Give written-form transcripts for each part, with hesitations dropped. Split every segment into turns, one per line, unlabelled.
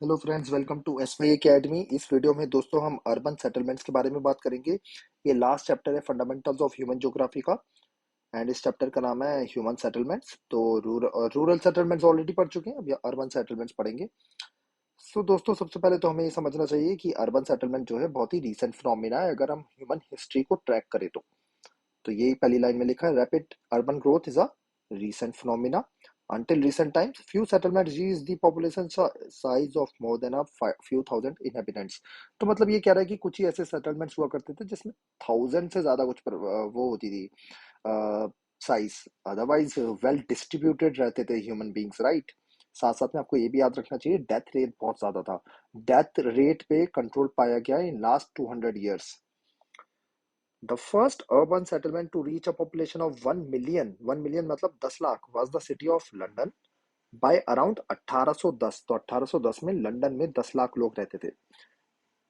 Hello friends, welcome to SY academy. इस video में दोस्तों हम अर्बन सेटलमेंट्स के बारे में बात करेंगे। ये लास्ट चैप्टर है फंडामेंटल्स ऑफ ह्यूमन ज्योग्राफी का। एंड इस चैप्टर का नाम है ह्यूमन सेटलमेंट्स। तो रूरल सेटलमेंट्स ऑलरेडी पढ़ चुके हैं, अब ये अर्बन सेटलमेंट्स पढ़ेंगे। सो दोस्तों, सबसे पहले तो हमें ये समझना चाहिए कि अर्बन सेटलमेंट जो है बहुत ही रीसेंट फिनोमिना है अगर हम ह्यूमन हिस्ट्री को ट्रैक करें तो यही पहली लाइन में लिखा है, rapid urban growth is a recent phenomena. Until recent times, few settlements reached the population size of more than a few thousand inhabitants. तो मतलब ये कह रहा है कि कुछ ही ऐसे सेटलमेंट्स हुआ करते थे जिसमें थाउजेंड से ज्यादा वो होती थी साइज। अदरवाइज वेल डिस्ट्रीब्यूटेड रहते थे ह्यूमन बींग्स, राइट। साथ साथ में आपको ये भी याद रखना चाहिए, डेथ रेट बहुत ज्यादा था। डेथ रेट पे कंट्रोल पाया गया in last 200 years। The first urban settlement to reach a population of 1 million, 1 million मतलब 10 lakh, was the city of London by around 1810। तो 1810 में लंदन में 10 लाख लोग रहते थे।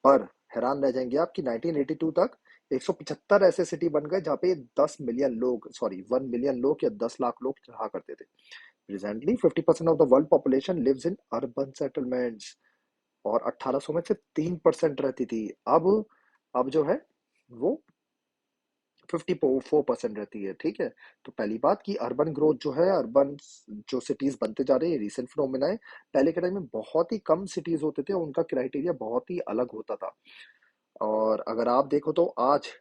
पर हैरान रह जाएंगे आप कि 1982 तक 175 ऐसे सिटी बन गए जहाँ पे 10 मिलियन लोग, सॉरी 1 मिलियन लोग या 10 लाख लोग रहा करते थे। Presently 50% of the world population lives in urban settlements. और 1800 में से 3% रहती थी। अब जो है वो 54% रहती है, ठीक है। तो पहली बात कि अर्बन ग्रोथ जो है, अर्बन जो सिटीज बनते जा रहे हैं, रिसेंट फिनोमेना है। पहले के टाइम में बहुत ही कम सिटीज होते थे, उनका क्राइटेरिया बहुत ही अलग होता था। और अगर आप देखो तो आज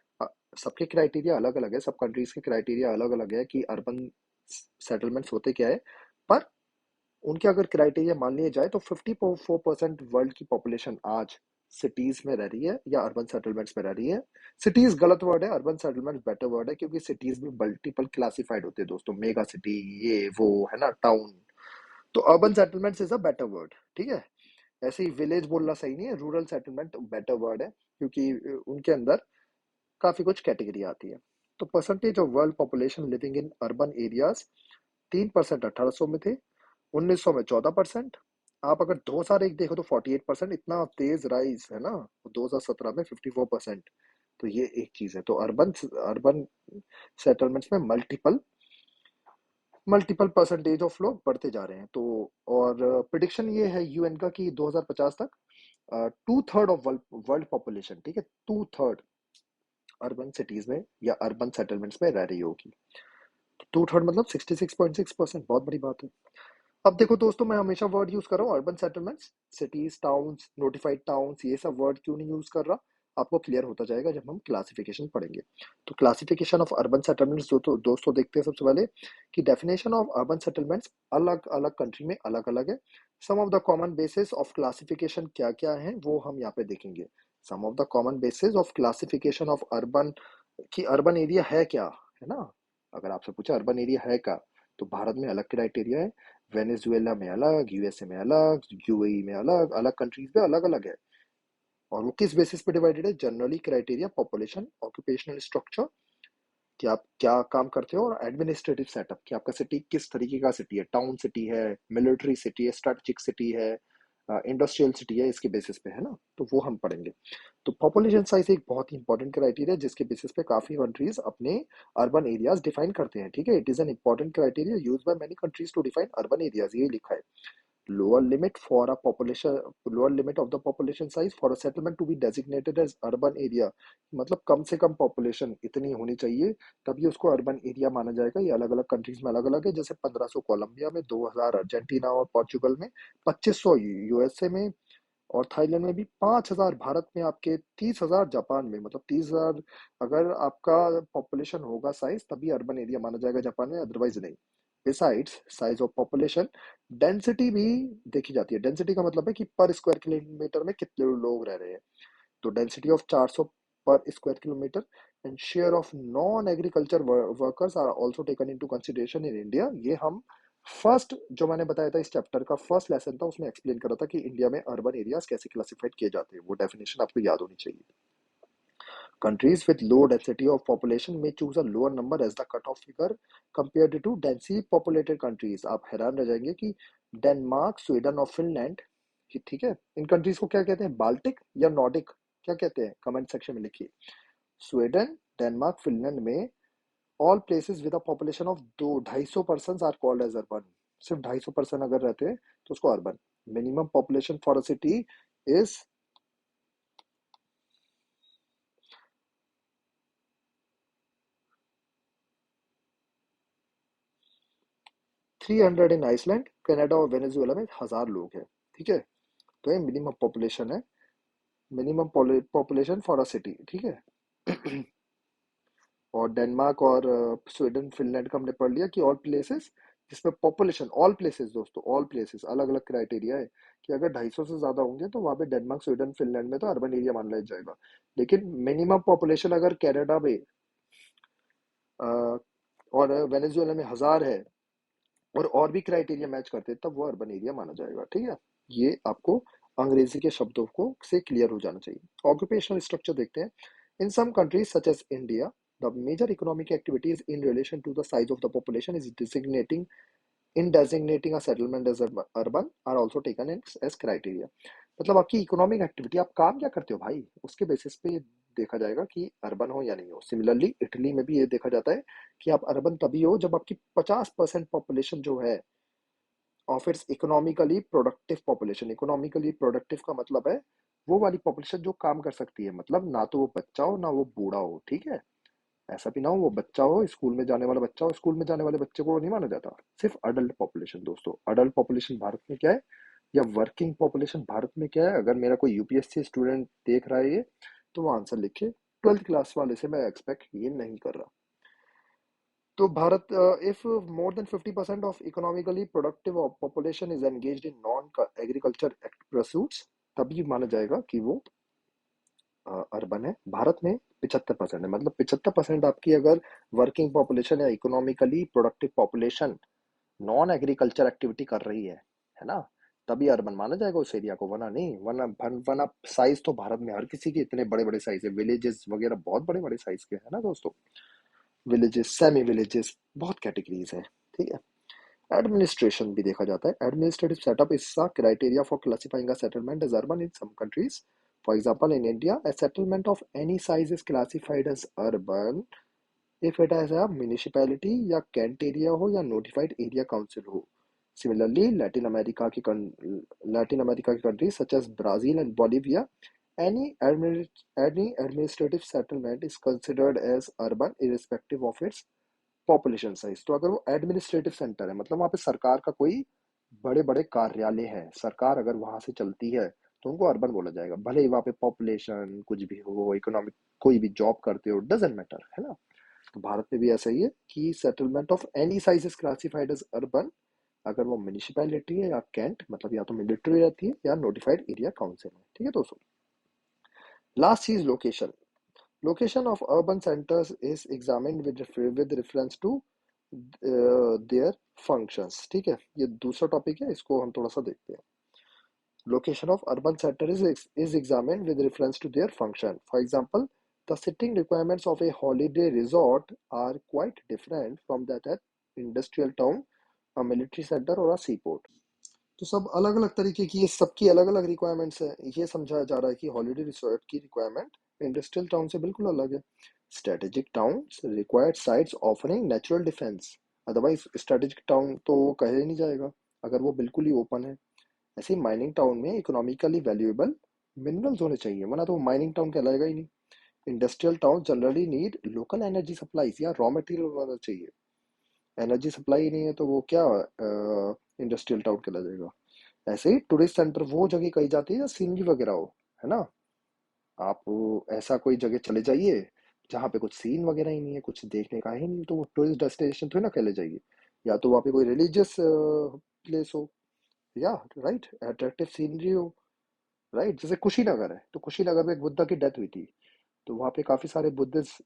सबके क्राइटेरिया अलग अलग है, सब कंट्रीज के क्राइटेरिया अलग अलग है कि अर्बन सेटलमेंट्स होते क्या है। पर उनके अगर क्राइटेरिया मान लिए जाए तो 54% वर्ल्ड की पॉपुलेशन आज सिटीज में रह रही है या अर्बन सेटलमेंट्स में रह रही है। सिटीज गलत वर्ड है, अर्बन सेटलमेंट बेटर वर्ड है, क्योंकि सिटीज भी मल्टीपल क्लासिफाइड होते हैं दोस्तों, मेगा सिटी, ये वो है ना, टाउन। तो urban settlements is a better word, ठीक है। ऐसे ही विलेज बोलना सही नहीं है, रूरल सेटलमेंट बेटर वर्ड है, क्योंकि उनके अंदर काफी कुछ कैटेगरी आती है। तो percentage of world population living in urban areas 3% 1800 में थे, 1900 में 14%। आप अगर 2001 देखो तो 48%। इतना तेज राइज है ना। 2017 में 54%। तो ये एक चीज है। तो अर्बन अर्बन सेटलमेंट्स में मल्टीपल परसेंटेज ऑफ लोग बढ़ते जा रहे हैं। तो और प्रिडिक्शन ये है यूएन का कि 2050 तक 2/3 ऑफ वर्ल्ड पॉपुलेशन, ठीक है, 2/3 अर्बन सिटीज में या अर्बन सेटलमेंट्स में रह रही होगी। 2/3 मतलब 66.6%, बहुत बड़ी बात है। अब देखो दोस्तों, मैं हमेशा वर्ड यूज कर रहा हूँ urban settlements, cities, towns, notified towns, ये सब वर्ड क्यों नहीं यूज कर रहा, आपको क्लियर होता जाएगा जब हम क्लासिफिकेशन पढ़ेंगे। तो क्लासिफिकेशन ऑफ अर्बन सेटलमेंट्स जो तो दोस्तों देखते हैं सबसे पहले कि डेफिनेशन ऑफ अर्बन सेटलमेंट्स अलग अलग कंट्री में अलग अलग है। Some of the common basis of classification क्या क्या है वो हम यहाँ पे देखेंगे। Some of the common basis of classification of urban, कि अर्बन एरिया है क्या, है ना। अगर आपसे पूछा अर्बन एरिया है क्या, तो भारत में अलग क्राइटेरिया है, वेनेजुएला में अलग, यूएसए में अलग, यूएई में अलग, अलग कंट्रीज में अलग अलग है। और वो किस बेसिस पे डिवाइडेड है, generally criteria, population, occupational structure, कि आप क्या काम करते हो, और एडमिनिस्ट्रेटिव सेटअप, कि आपका सिटी किस तरीके का सिटी है, टाउन सिटी है, मिलिट्री सिटी है, स्ट्रेटेजिक सिटी है, इंडस्ट्रियल सिटी है, इसके बेसिस पे है ना। तो वो हम पढ़ेंगे। तो पॉपुलेशन साइज एक बहुत ही इंपॉर्टेंट क्राइटेरिया जिसके बेसिस पे काफी कंट्रीज अपने अर्बन एरियाज डिफाइन करते हैं, ठीक है। It is an important criteria use by many countries to define urban areas, ये लिखा है। lower limit for a population, lower limit of the population size for a settlement to be designated as urban area, मतलब कम से कम population इतनी होनी चाहिए तभी उसको अर्बन एरिया माना जाएगा। ये अलग अलग कंट्रीज में अलग अलग है, जैसे 1500 कोलंबिया में, 2000 अर्जेंटीना और पोर्चुगल में, 2500 यूएसए में, और थाईलैंड में भी 5000, भारत में आपके 30,000, जापान में मतलब 30,000। अगर आपका पॉपुलेशन होगा साइज तभी अर्बन एरिया माना जाएगा जापान में, अदरवाइज नहीं। Besides size of population, density भी देखी जाती है। डेंसिटी का मतलब है कि पर स्क्वायर किलोमीटर में कितने लोग रह रहे हैं। तो density of 400 per square kilometre and share of non agriculture workers are also taken into consideration in India. ये हम फर्स्ट जो मैंने बताया था, इस चैप्टर का फर्स्ट लेसन था, उसमें एक्सप्लेन करा था कि इंडिया में अर्बन एरियाज कैसे क्लासिफाइड किए जाते हैं। वो डेफिनेशन आपको याद होनी चाहिए। Countries with low density of population may choose a lower number as the cutoff figure compared to densely populated countries। आप हैरान रह जाएंगे कि डेनमार्क, स्वीडन और फिनलैंड, ठीक है, इन कंट्रीज को क्या कहते हैं, बाल्टिक या नॉर्डिक, क्या कहते हैं, कमेंट सेक्शन में लिखिए। स्वीडन, डेनमार्क, फिनलैंड में all places with a population of 250 person are called as urban. सिर्फ 250 पर्सन अगर रहते हैं तो उसको urban. Minimum population for a city is 300 in Iceland, Canada और वेनेजुएला में 1,000 लोग हैं। ठीक है, तो ये मिनिमम पॉपुलेशन है, minimum population for a city. ठीक है। और डेनमार्क और स्वीडन फिनलैंड का हमने पढ़ लिया कि ऑल प्लेसेस जिसमें पॉपुलेशन, ऑल प्लेसेस दोस्तों, ऑल प्लेसेस अलग अलग क्राइटेरिया है कि अगर 250 से ज्यादा होंगे तो वहां पे डेनमार्क स्वीडन फिनलैंड में तो अर्बन एरिया मान लिया जाएगा। लेकिन मिनिमम पॉपुलेशन अगर कनाडा में और वेनेजुएला में 1,000 है और भी क्राइटेरिया मैच करते हैं तब वो अर्बन एरिया माना जाएगा। ठीक है, ये आपको अंग्रेजी के शब्दों को से क्लियर हो जाना चाहिए। ऑक्यूपेशनल स्ट्रक्चर देखते हैं। In some countries such as India the major economic activities in relation to the size of the population is designating in designating a settlement as urban are also taken as criteria. मतलब आपकी economic activity, आप काम क्या करते हो भाई, उसके basis पे ये देखा जाएगा कि अर्बन हो या नहीं हो। सिमिलरली इटली में भी ये देखा जाता है कि आप अर्बन तभी हो जब आपकी 50% पॉपुलेशन जो है of its economically productive population. Economically productive का मतलब है वो वाली पॉपुलेशन जो काम कर सकती है, मतलब ना तो वो बच्चा हो ना वो बूढ़ा हो। ठीक है, ऐसा भी ना हो वो बच्चा हो, स्कूल में जाने वाला बच्चा हो, स्कूल में जाने वाले बच्चे को नहीं माना जाता, सिर्फ अडल्ट पॉपुलेशन। दोस्तों अडल्ट पॉपुलेशन भारत में क्या है, या वर्किंग पॉपुलेशन भारत में क्या है? अगर मेरा कोई यूपीएससी स्टूडेंट देख रहा है ये, तो वो आंसर लिखे। 12th क्लास वाले से मैं एक्सपेक्ट ये नहीं कर रहा। तो Bharat, if more than 50% of economically productive population is engaged in non agriculture pursuits, तभी माना जाएगा कि वो अर्बन है। भारत में 75% है, मतलब 75% आपकी अगर वर्किंग पॉपुलेशन या economically productive population non agriculture activity कर रही है ना, तभी अर्बन माना जाएगा उस एरिया को, वरना नहीं। वरना साइज तो भारत में हर किसी के इतने बड़े बड़े साइज है, विलेजेस वगैरह बहुत बड़े बड़े साइज के है ना दोस्तों। विलेजेस, सेमी विलेजेस, बहुत कैटेगरीज है। ठीक है, एडमिनिस्ट्रेशन भी देखा जाता है। Administrative setup is a criteria for classifying a settlement as urban in some countries. For example in India a settlement of any size is classified as urban if it has a municipality या cantt area हो या notified area council हो। Similarly Latin America की countries such as Brazil and Bolivia, any any administrative settlement is considered as urban irrespective of its population size. तो अगर वो administrative centre है, मतलब वहाँ पे सरकार का कोई बड़े बड़े कार्यालय है, सरकार अगर वहां से चलती है, तो उनको अर्बन बोला जाएगा, भले ही वहाँ पे पॉपुलेशन कुछ भी हो, इकोनॉमिक कोई भी जॉब करते हो, डजेंट मैटर, है ना। तो भारत में भी ऐसा ही है कि settlement of any size is classified as urban अगर वो म्यूनिसिपैलिटी है या कैंट, मतलब या तो मिलिट्री रहती है या नोटिफाइड एरिया काउंसिल है। ठीक है दोस्तों, लास्ट चीज location. Location of urban centers is examined with reference to their functions। ठीक है, ये दूसरा टॉपिक है, इसको हम थोड़ा सा देखते हैं। Location of urban center is examined with reference to their function. For example, the sitting requirements of a holiday resort are quite different from that at industrial town, a military center or a seaport। तो सब अलग अलग तरीके की, ये सबकी अलग अलग रिक्वायरमेंट्स है। ये समझाया जा रहा है कि हॉलीडे रिसोर्ट की रिक्वायरमेंट इंडस्ट्रियल टाउन से बिल्कुल अलग है। Strategic towns required sites offering natural defence, otherwise strategic town तो कहे ही नहीं जाएगा अगर वो बिल्कुल ही ओपन है। ऐसे ही माइनिंग टाउन में इकोनॉमिकली वैल्यूएबल मिनरल्स होने चाहिए, वरना तो माइनिंग टाउन कहलाएगा ही नहीं। Industrial town generally need local energy supplies या रॉ मटेरियल होना चाहिए। एनर्जी सप्लाई नहीं है तो वो क्या इंडस्ट्रियल टाउन कहला जाएगा। ऐसे ही टूरिस्ट सेंटर वो जगह कही जाती है जहाँ सीनरी वगैरह हो, है ना। आप ऐसा कोई जगह चले जाइए जहाँ पे कुछ सीन वगैरह ही नहीं है, कुछ देखने का ही नहीं, तो वो टूरिस्ट डेस्टिनेशन थोड़ी ना कहले जाइए। या तो वहाँ पे कोई रिलीजियस प्लेस हो, या राइट अट्रैक्टिव सीनरी हो, राइट। जैसे कुशीनगर है, तो कुशीनगर में एक बुद्धा की डेथ हुई थी, तो वहाँ पे काफी सारे बुद्धिस्ट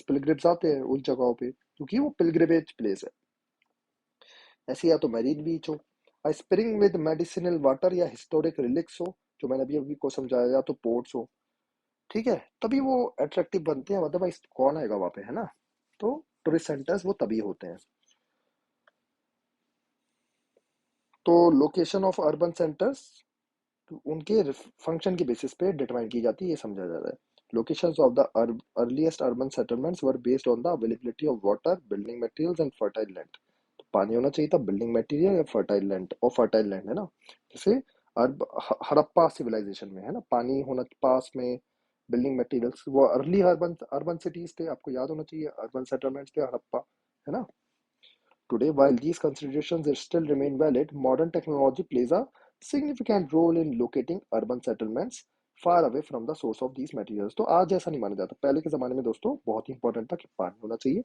पिलग्रिम्स आते हैं उन जगहों पे, क्योंकि वो पिलग्रिमेज प्लेस है। ऐसे या तो मैरीन बीच हो, स्प्रिंग विद मेडिसिनल वाटर या हिस्टोरिक रिलिक्स हो, जो मैंने अभी अभी को समझाया, या तो पोर्ट्स हो। ठीक है, तभी वो अट्रैक्टिव बनते हैं, अदरवाइज कौन आएगा वहां पे, है ना। तो टूरिस्ट सेंटर्स वो तभी होते हैं। तो लोकेशन ऑफ अर्बन सेंटर्स उनके फंक्शन के बेसिस पे डिटरमाइन की जाती है, ये समझा जा रहा है। Locations of the earliest urban settlements were based on the availability of water, building materials and fertile land। पानी होना चाहिए था, बिल्डिंग मटेरियल या फर्टाइल लैंड, और फर्टाइल लैंड है ना, जैसे हड़प्पा सिविलाइजेशन में है ना, पानी होना पास में, बिल्डिंग मटेरियल्स, वो अर्ली अर्बन अर्बन सिटीज थे, आपको याद होना चाहिए, अर्बन सेटलमेंट्स थे हड़प्पा, है ना। Today, while these considerations still remain valid, modern technology plays a significant role in locating urban settlements far away from the source of these materials. तो आज ऐसा नहीं माना जाता, पहले के ज़माने में दोस्तों बहुत ही इंपॉर्टेंट था कि पानी होना चाहिए,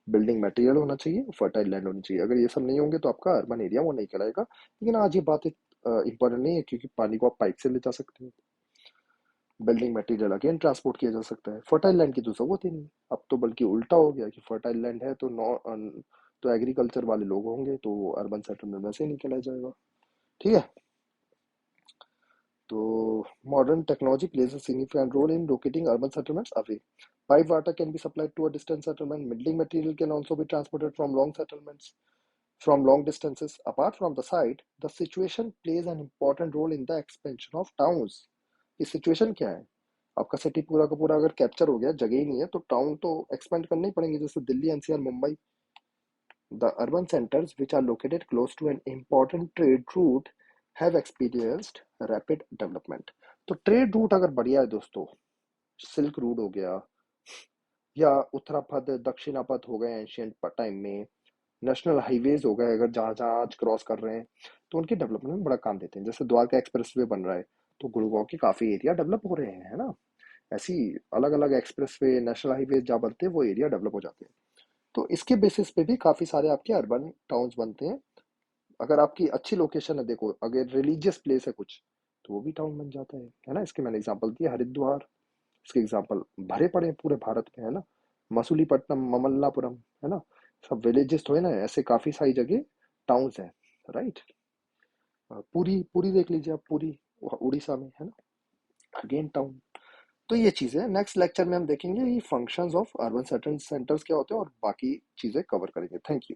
बिल्डिंग मटेरियल होना चाहिए, फर्टाइल लैंड होनी चाहिए। अगर ये सब नहीं होंगे तो आपका अर्बन एरिया वो नहीं कहलाएगा। लेकिन आज ये बात इंपॉर्टेंट नहीं है, क्योंकि पानी को आप पाइप से ले जा सकते हैं, बिल्डिंग मटेरियल अगेन ट्रांसपोर्ट किया जा सकता है, फर्टाइल लैंड की तो जरूरत ही नहीं। अब तो बल्कि उल्टा हो गया कि फर्टाइल लैंड है तो तो एग्रीकल्चर वाले लोग होंगे तो अर्बन सेटलमेंट वैसे ही नहीं कहलाया जाएगा। ठीक है। तो modern technology plays a significant role in locating urban settlements away. Pipe water can be supplied to a distant settlement. Building material can also be transported from long settlements, from long distances. Apart from the site, the situation plays an important role in the expansion of towns. ये situation क्या है? आपका city पूरा का पूरा अगर capture हो गया, जगह ही नहीं है, तो टाउन तो एक्सपेंड करने ही पड़ेंगे, जैसे Delhi, NCR, Mumbai. The urban centers, which are located close to an important trade route, have experienced rapid development. तो ट्रेड रूट अगर बढ़िया है दोस्तों, सिल्क रूट हो गया, या उत्तरापथ दक्षिणापथ हो गए एंशियंट टाइम में, नेशनल हाईवेज हो गए, अगर जहां जहां आज क्रॉस कर रहे हैं तो उनके डेवलपमेंट में बड़ा काम देते हैं। जैसे द्वारका एक्सप्रेसवे बन रहा है, तो गुड़गांव के काफी एरिया डेवलप हो रहे हैं, है ना। ऐसी अलग अलग एक्सप्रेसवे, नेशनल हाईवे जहाँ बनते हैं वो एरिया डेवलप हो जाते हैं। तो इसके बेसिस पे भी काफी सारे आपके अर्बन टाउन्स बनते हैं। अगर आपकी अच्छी लोकेशन है, देखो अगर रिलीजियस प्लेस है कुछ, तो वो भी टाउन बन जाता है ना। इसके मैंने एग्जांपल दिया हरिद्वार, इसके एग्जांपल भरे पड़े हैं पूरे भारत में, है ना। मसूलीपट्टनम, ममल्लापुरम, है ना, सब विलेजेस तो है ना, ऐसे काफी सारी जगह टाउन्स हैं, राइट। पूरी पूरी देख लीजिए आप, पूरी उड़ीसा में है ना, अगेन टाउन। तो ये चीजें नेक्स्ट लेक्चर में हम देखेंगे, ये फंक्शंस ऑफ अर्बन सेंटर्स क्या होते हैं, और बाकी चीजें कवर करेंगे। Thank you.